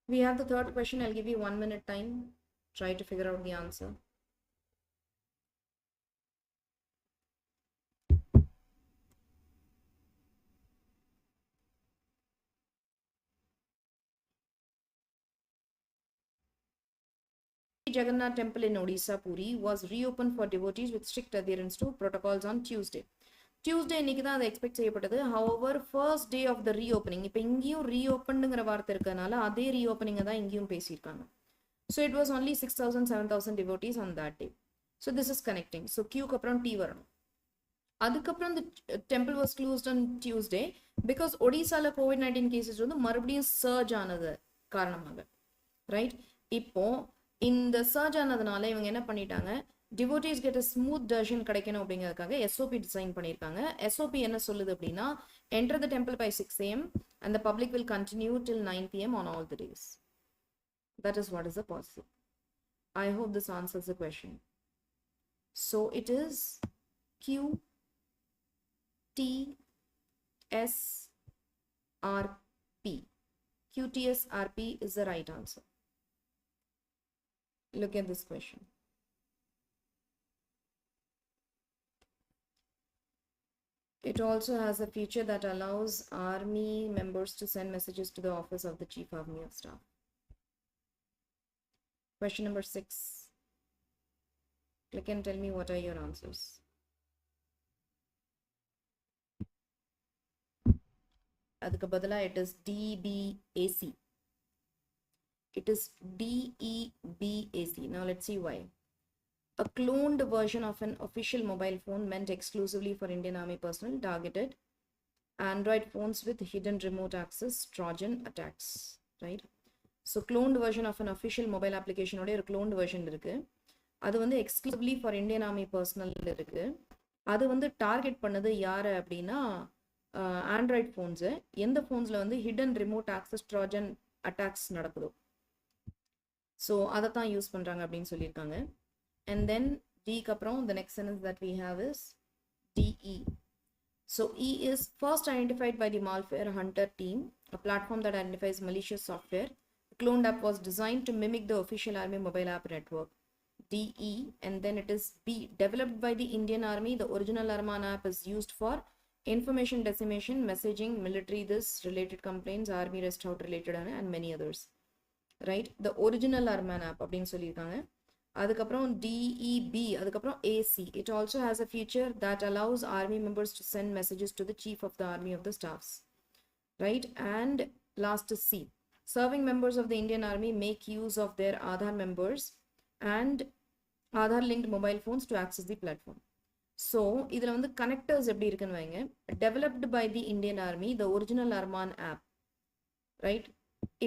We have the third question. I'll give you 1 minute time. Try to figure out the answer. Jagannath temple in Odisha, Puri was reopened for devotees with strict adherence to protocols on Tuesday. Tuesday இன்னைக்கு தான் அதை expect செய்யப்பட்டது. However, first day of the reopening, இப்போ இங்கேயும் reopenedங்கிற வார்த்தை இருக்கனால அதே reopening தான் இங்கேயும் பேசியிருக்காங்க. So it was only 6,000, 7,000 devotees on that day. So this is connecting. So Q அப்புறம் T வரணும். அதுக்கப்புறம் the temple was closed on Tuesday because ஒடிசால COVID-19 cases வந்து மறுபடியும் சர்ஜ் ஆனது காரணமாக. ரைட், இப்போ இந்த சர்ஜ் ஆனதுனால இவங்க என்ன பண்ணிட்டாங்க, devotees get a smooth darshan கிடைக்கணும் அப்படிங்கிறதுக்காக SOP டிசைன் பண்ணியிருக்காங்க. SOP என்ன சொல்லுது அப்படின்னா, enter the temple by 6 AM and the public will continue till 9 PM on all the days. That is what is the policy. I hope this answers the question. So it is Q T S R P. QTSRP is the right answer. Look at this question. It also has a feature that allows army members to send messages to the office of the Chief Army of Staff. Question number 6. Click and tell me what are your answers. அதுக்கு பதிலா it is DBAC. It is DEBAC. Now let's see why. A cloned version of an official mobile phone meant exclusively for Indian Army personnel targeted Android phones with hidden remote access Trojan attacks. Right? So cloned version of an official mobile application ஓட ஒரு cloned version இருக்கு. அது வந்து exclusively for Indian Army personnel இருக்கு. அது வந்து target பண்ணது யாரு அப்படின்னா ஆண்ட்ராய்ட் ஃபோன்ஸு. எந்த ஃபோன்ஸில் வந்து hidden remote access Trojan attacks நடக்குதோ ஸோ அதை தான் யூஸ் பண்ணுறாங்க அப்படின்னு சொல்லியிருக்காங்க. அண்ட் தென் டிக்கு அப்புறம் the next sentence that we have is DE. So E is first identified by the malware hunter team, a platform that identifies malicious software. The cloned app was designed to mimic the official army mobile app network. DE. And then it is B, developed by the Indian Army. The original Arman app is used for information dissemination, messaging, military this, related complaints, army rest out related and many others. Right? The original Arman app அப்படின்னு சொல்லியிருக்காங்க. அதுக்கப்புறம் DEB, அதுக்கப்புறம் AC. It also has a feature that allows army members to send messages to the chief of the army of the staffs. Right? And last is C. Serving members of the Indian Army make use of their Aadhaar members and Aadhaar linked mobile phones to access the platform. So இதில் வந்து connectors எப்படி இருக்குன்னு வைங்க. Developed by the Indian Army, the original Arman app. Right?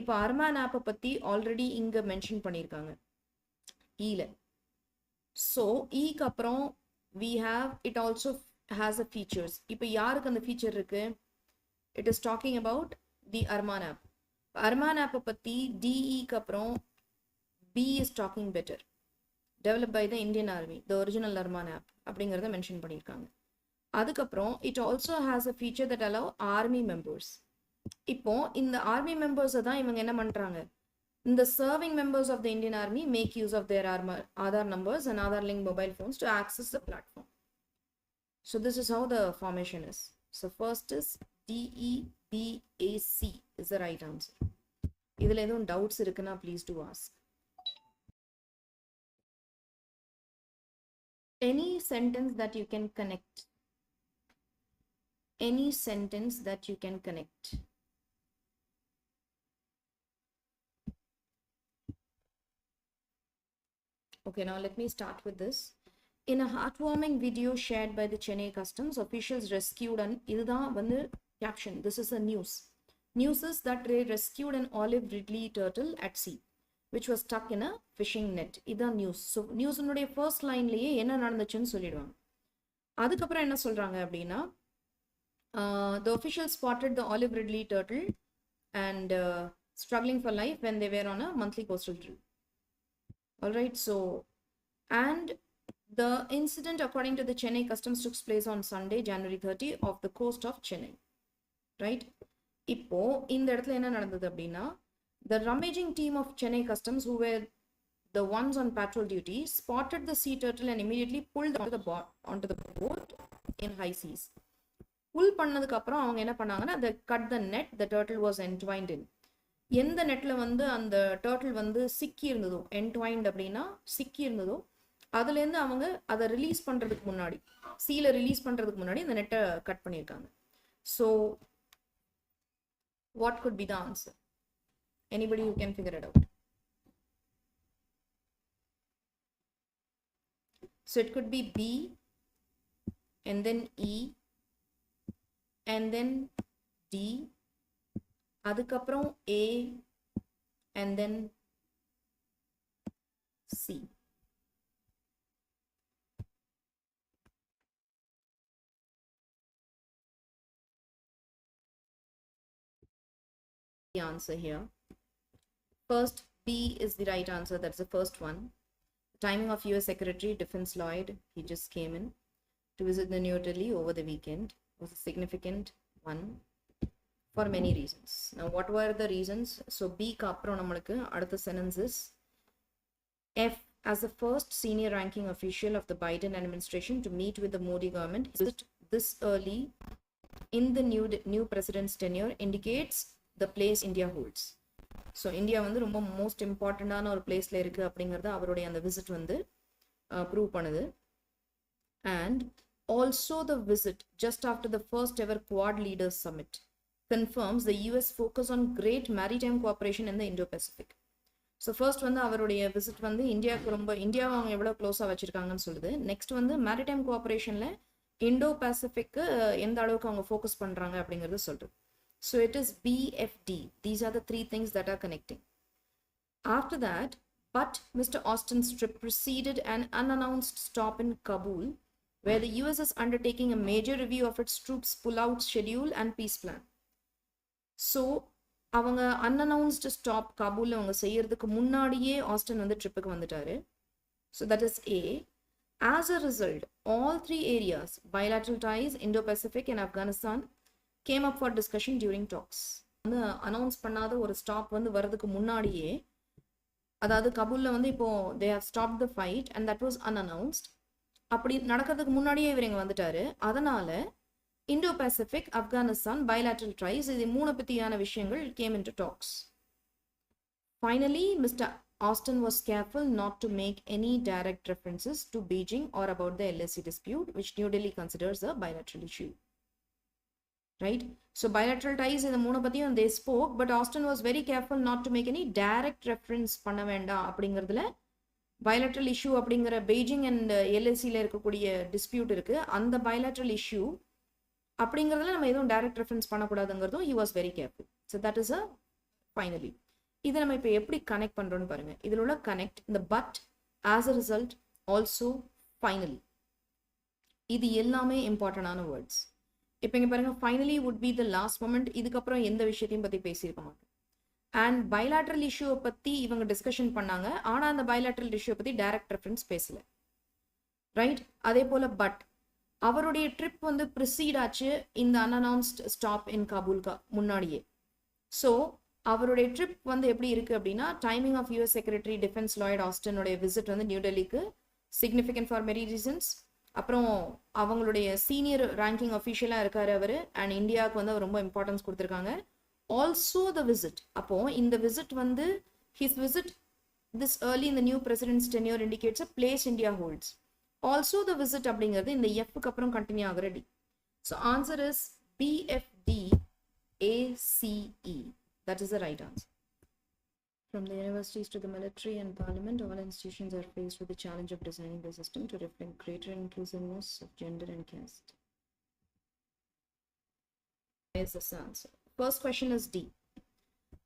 இப்போ Arman app பற்றி already இங்கே mention பண்ணியிருக்காங்க ஈல. So ஈக்கு அப்புறம் we have, it also has a features. இப்போ யாருக்கு அந்த ஃபீச்சர் இருக்கு? It is talking about the Arman app. Arman app பற்றி DEக்கு அப்புறம் B is talking better. Developed by the Indian Army, the original Arman app அப்படிங்கிறத mention பண்ணியிருக்காங்க. அதுக்கப்புறம் it also has a feature that allow army members. இப்போ இந்த army மெம்பர்ஸை தான் இவங்க என்ன பண்ணுறாங்க, இந்த serving members of the Indian Army make use of their Aadhaar numbers and Aadhaar linked mobile phones to access the platform. So this is how the formation is. So first is DEBAC is the right answer. இதில் எதுவும் doubts இருக்குன்னா please do ask. Any sentence that you can connect. Any sentence that you can connect. Okay, now let me start with this. In a heartwarming video shared by the Chennai Customs, officials rescued an இதுதான் வந்து caption. This is a news. News is that they rescued an olive ridley turtle at sea, which was stuck in a fishing net. இதான் news. So நியூஸினுடைய first லைன்லேயே என்ன நடந்துச்சுன்னு சொல்லிடுவாங்க. அதுக்கப்புறம் என்ன சொல்கிறாங்க அப்படின்னா, the officials spotted the olive ridley turtle and struggling for life when they were on a monthly coastal drill. All right, so and the incident according to the Chennai Customs took place on Sunday, January 30 off the coast of Chennai. Right? இப்போ இந்த இடத்துல என்ன நடந்தது அப்படின்னா, The rummaging team of Chennai Customs, who were the ones on patrol duty, spotted the sea turtle and immediately pulled onto the boat in high seas. Pull பண்ணதுக்கு அப்புறம் அவங்க என்ன பண்ணாங்கன்னா, they cut the net the turtle was entwined in. எந்த நெட்ல வந்து அந்த turtle வந்து சிக்கி இருந்ததோ, entwined அப்படின்னா சிக்கி இருந்ததோ, அதுல இருந்து அவங்க அதை ரிலீஸ் பண்றதுக்கு முன்னாடி, சீல ரிலீஸ் பண்றதுக்கு முன்னாடி இந்த நெட்டை கட் பண்ணியிருக்காங்க. So what could be the answer? Anybody who can figure it out? So it could be B and then E and then D, adukaprom A and then C. The answer here. First, B is the right answer. That's the first one. Timing of US Secretary Defense Lloyd, he just came in to visit the New Delhi over the weekend, was a significant one for many reasons. Now, what were the reasons? So, B ka appuram namalukku adutha sentence is, F, as the first senior ranking official of the Biden administration to meet with the Modi government this early in the new president's tenure indicates the place India holds. So India வந்து ரொம்ப most இம்பார்ட்டண்டான ஒரு பிளேஸில் இருக்குது அப்படிங்கிறத அவருடைய அந்த visit வந்து ப்ரூவ் பண்ணுது. And also the visit just after the first ever quad leaders summit confirms the US focus on great maritime cooperation in the Indo Pacific. So first வந்து அவருடைய விசிட் வந்து இந்தியாவை அவங்க எவ்வளோ க்ளோஸாக வச்சுருக்காங்கன்னு சொல்லுது. நெக்ஸ்ட் வந்து மேரிடைம் கோஆப்ரேஷனில் இண்டோ பசிபிக்கு எந்த அளவுக்கு அவங்க ஃபோக்கஸ் பண்ணுறாங்க அப்படிங்கிறது சொல்லுது. So it is BFD. These are the three things that are connecting. After that, but Mr. Austin's trip preceded an unannounced stop in Kabul, where the US is undertaking a major review of its troops pull-out schedule and peace plan. So, அவங்க unannounced stop Kabul அவங்க செய்யறதுக்கு முன்னாடியே Austin வந்து ட்ரிப்புக்கு வந்துட்டாரு. So that is A. As a result, all three areas, bilateral ties, Indo-Pacific and Afghanistan, came up for discussion during talks. வந்து announce பண்ணாத ஒரு ஸ்டாப் வந்து வரதுக்கு முன்னாடியே, அதாவது கபூல்ல வந்து இப்போ they have stopped the fight and that was unannounced. அப்படி நடக்கிறதுக்கு முன்னாடியே இவர் இங்க வந்துட்டாரு. அதனால Indo Pacific, Afghanistan, bilateral ties, இது மூணு பத்தியான விஷயங்கள் came into talks. Finally, Mr. Austin was careful not to make any direct references to Beijing or about the LAC dispute, which New Delhi considers a bilateral issue. Right? So bilateral ties in the மூணு பத்தியும் they spoke, but Austin was very careful not to make any direct reference பண்ண வேண்டாம் அப்படிங்கிறதுல. bilateral issue அப்படிங்கிற Beijing and எல்எஸ்சியில் இருக்கக்கூடிய dispute இருக்கு, அந்த bilateral issue அப்படிங்கிறதுல நம்ம எதுவும் டைரக்ட் ரெஃபரன்ஸ் பண்ணக்கூடாதுங்கிறதும் he was very careful. So that is a finally. இதை நம்ம இப்போ எப்படி கனெக்ட் பண்றோம்னு பாருங்க. இதில் உள்ள கனெக்ட் இந்த but, as a result, also, finally, இது எல்லாமே இம்பார்ட்டன்டான வேர்ட்ஸ். இப்போ இங்கே பாருங்க, finally would be the last moment. இதுக்கப்புறம் எந்த விஷயத்தையும் பற்றி பேசியிருக்க மாட்டோம். அண்ட் பைலாட்ரல் இஷ்யூவை பற்றி இவங்க டிஸ்கஷன் பண்ணாங்க, ஆனால் அந்த பைலாட்ரல் இஷ்யூவை பற்றி டைரக்ட் ரெஃபரன்ஸ் பேசல. ரைட்? அதே போல் பட் அவருடைய ட்ரிப் வந்து ப்ரிசீட் ஆச்சு இந்த அன்அனௌன்ஸ்ட் ஸ்டாப் இன் காபூல்கா முன்னாடியே. ஸோ அவருடைய ட்ரிப் வந்து எப்படி இருக்குது அப்படின்னா, timing of US secretary defence Lloyd ஆஸ்டினுடைய விசிட் வந்து நியூ டெல்லிக்கு சிக்னிஃபிகண்ட் ஃபார் மெனி ரீசன்ஸ். அப்புறம் அவங்களுடைய சீனியர் ரேங்கிங் அஃபிஷியலாக இருக்காரு அவர், அண்ட் இந்தியாவுக்கு வந்து அவர் ரொம்ப இம்பார்ட்டன்ஸ் கொடுத்துருக்காங்க. ஆல்சோ த விசிட், அப்போ இந்த விசிட் வந்து ஹிஸ் விசிட் திஸ் ஏர்லி இந்த new president's tenure indicates a place India holds. Also the visit அப்படிங்கிறது இந்த எஃப்க்கு அப்புறம் கண்டினியூ ஆகிற D. So answer is BFDACE. That is the right answer. From the universities to the military and parliament, all institutions are faced with the challenge of designing the system to reflect greater inclusiveness of gender and caste. Is this answer? First question is D.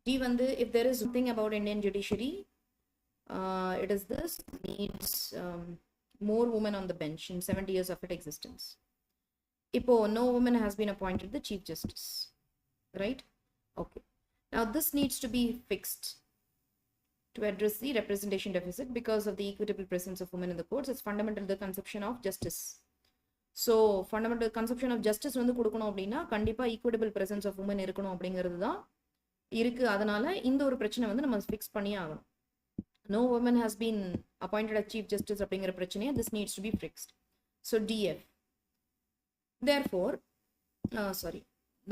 D வந்து, if there is something about Indian judiciary, it is this, needs more women on the bench in 70 years of its existence. Ipo, no woman has been appointed the Chief Justice. Right? Okay. Now this needs to be fixed to address the representation deficit because of the equitable presence of women in the courts. It's fundamental to the conception of justice. So fundamental conception of justice வந்து கொடுக்கணும் அப்படின்னா கண்டிப்பா equitable presence of women இருக்கணும் அப்படிங்கிறது தான் இருக்கு. அதனால இந்த ஒரு பிரச்சனை வந்து நம்ம ஃபிக்ஸ் பண்ணி ஆகணும். No woman has been appointed as chief justice அப்படிங்கிற பிரச்சனையை this needs to be fixed. So DF. Therefore, sorry.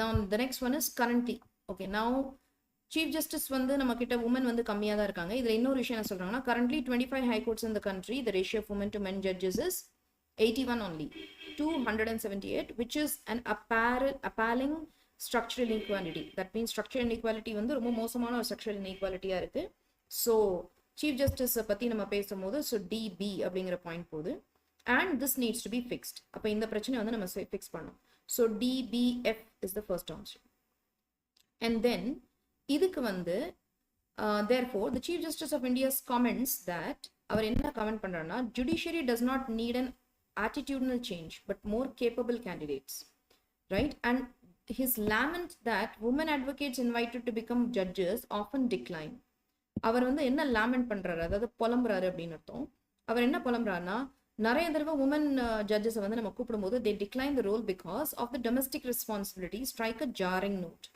Now the next one is currently. Okay, now chief justice வந்து நம்ம கிட்ட women வந்து கம்மியா தான் இருக்காங்க. இதுல இன்னொரு விஷயம் என்ன சொல்றாங்கன்னா, currently 25 high courts in the country, the ratio of women to men judges is 81 only to 178, which is an appalling structural inequality. That means structural inequality வந்து ரொம்ப மோசமான ஒரு structural inequality இருக்கு. So chief justice பத்தி நம்ம பேசும்போது so DB அப்படிங்கிற point போகுது. And this needs to be fixed. அப்ப இந்த பிரச்சனை வந்து நம்ம ஃபிக்ஸ் பண்ணோம். So DBF is the first answer. And then இதுக்கு வந்து therefore the chief justice of India's comments that அவர் என்ன கமெண்ட் பண்றாருன்னா, judiciary does not need an attitudinal change but more capable candidates, right? And his lament that women advocates invited to become judges often decline. அவர் வந்து என்ன lament பண்றாரு, அதாவது புலம்புறாரு அப்படின்னு அர்த்தம். அவர் என்ன புலம்புறாருன்னா, நிறைய தடவை உமன் ஜட்ஜஸை வந்து நம்ம கூப்பிடும்போது they decline the role because of the domestic responsibility strike a jarring note.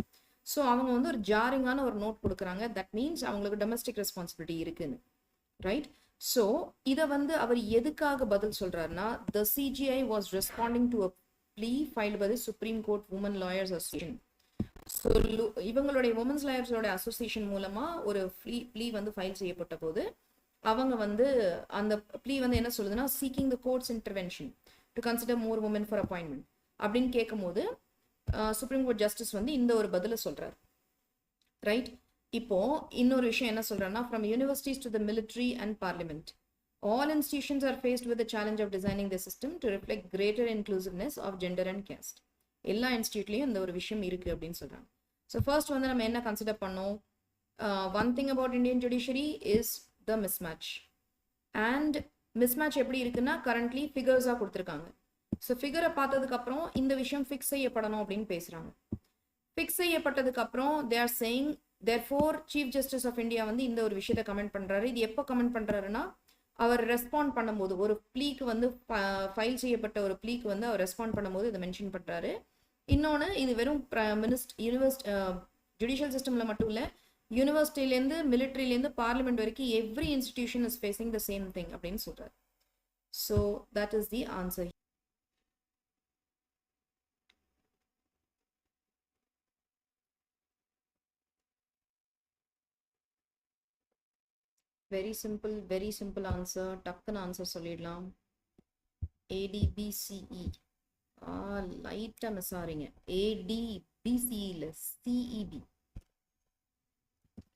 So அவங்க வந்து ஒரு ஜாரிங்கான ஒரு நோட் கொடுக்குறாங்க. தட் மீன்ஸ் அவங்களுக்கு டொமஸ்டிக் ரெஸ்பான்சிபிலிட்டி இருக்குன்னு, ரைட்? ஸோ இதை வந்து அவர் எதுக்காக பதில் சொல்றாருன்னா, the CGI was responding to a plea filed by the Supreme Court Women Lawyers Association. So இவங்களுடைய உமன்ஸ் லாயர்ஸோட அசோசியேஷன் மூலமா ஒரு ப்ளீ வந்து ஃபைல் செய்யப்பட்ட போது அவங்க வந்து அந்த ப்ளீ வந்து என்ன சொல்லுதுன்னா, seeking the court's intervention to consider more women for appointment அப்படின்னு கேட்கும் போது சுப்ரீம் கோர்ட் ஜஸ்டிஸ் வந்து இந்த ஒரு பதில சொல்றாரு, ரைட்? இப்போ இன்னொரு விஷயம் என்ன சொல்றாருன்னா, from universities to the military and parliament, all institutions are faced with the challenge of designing the system to reflect greater inclusiveness of gender and caste. எல்லா இன்ஸ்டியூட்லயும் இந்த ஒரு விஷயம் இருக்கு அப்படின்னு சொல்றாங்க. ஸோ ஃபர்ஸ்ட் வந்து நம்ம என்ன கன்சிடர் பண்ணோம், one thing about Indian judiciary is the mismatch. And mismatch எப்படி இருக்குன்னா, கரண்ட்லி ஃபிகர்ஸாக கொடுத்துருக்காங்க. ஸோ ஃபிகரை பார்த்ததுக்கு அப்புறம் இந்த விஷயம் ஃபிக்ஸ் செய்யப்படணும் அப்படின்னு பேசுறாங்க. ஃபிக்ஸ் செய்யப்பட்டதுக்கு அப்புறம் they are saying therefore chief justice of India வந்து இந்த ஒரு விஷயத்தை கமெண்ட் பண்றாரு. இது எப்போ கமெண்ட் பண்றாருன்னா, அவர் ரெஸ்பாண்ட் பண்ணும்போது, ஒரு ப்ளீக்கு வந்து ஃபைல் செய்யப்பட்ட ஒரு ப்ளீக்கு வந்து அவர் ரெஸ்பாண்ட் பண்ணும்போது இதை மென்ஷன் பண்றாரு. இன்னொன்று, இது வெறும் ஜுடிஷியல் சிஸ்டம்ல மட்டும் இல்லை, யூனிவர்சிட்டிலேருந்து மிலிட்ரிலேருந்து பார்லிமெண்ட் வரைக்கும் every institution is facing the same thing அப்படின்னு சொல்றாரு. So that is the answer. very simple answer. டக்குன்னு ஆன்சர் சொல்லிடலாம். ADBCE. லைட்டா மிஸ் ஆறீங்க. ADBCE இல்ல, CEB.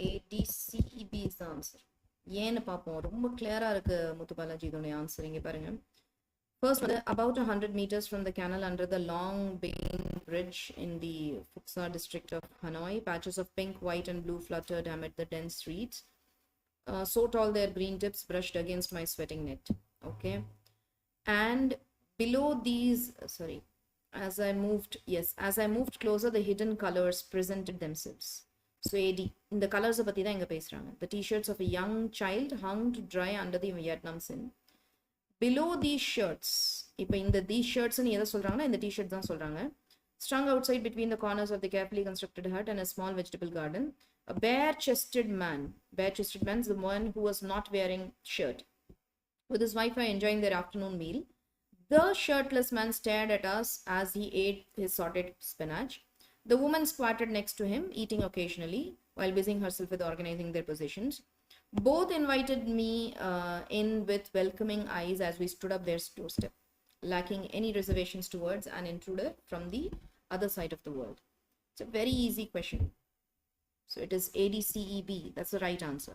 ADCEB is the answer. ஏன்னு பார்ப்போம். ரொம்ப கிளியரா இருக்கு முத்துபாலாஜி இதோட ஆன்சர். இங்க பாருங்க. First, about 100 meters from the canal under the Long Binh Bridge in the Phu Sa district of Hanoi, patches of pink, white and blue fluttered amid the dense streets. So tall their green tips brushed against my sweating net. Okay. And below these, as I moved closer, the hidden colors presented themselves. So AD, in the colors of inga pesranga. The t-shirts of a young child hung to dry under the Vietnam sun. Below these shirts, இப்போ இந்த these shirts னு எதை சொல்றாங்கன்னா, இந்த t-shirt தான் சொல்றாங்க. Strung outside between the corners of the carefully constructed hut and a small vegetable garden, a bare-chested man is the one who was not wearing shirt, with his wife enjoying their afternoon meal. The shirtless man stared at us as he ate his sauteed spinach. The woman squatted next to him, eating occasionally, while busying herself with organizing their possessions. Both invited me in with welcoming eyes as we stood up their doorstep, lacking any reservations towards an intruder from the other side of the world. It's a very easy question. So it is ADCEB. That's the right answer.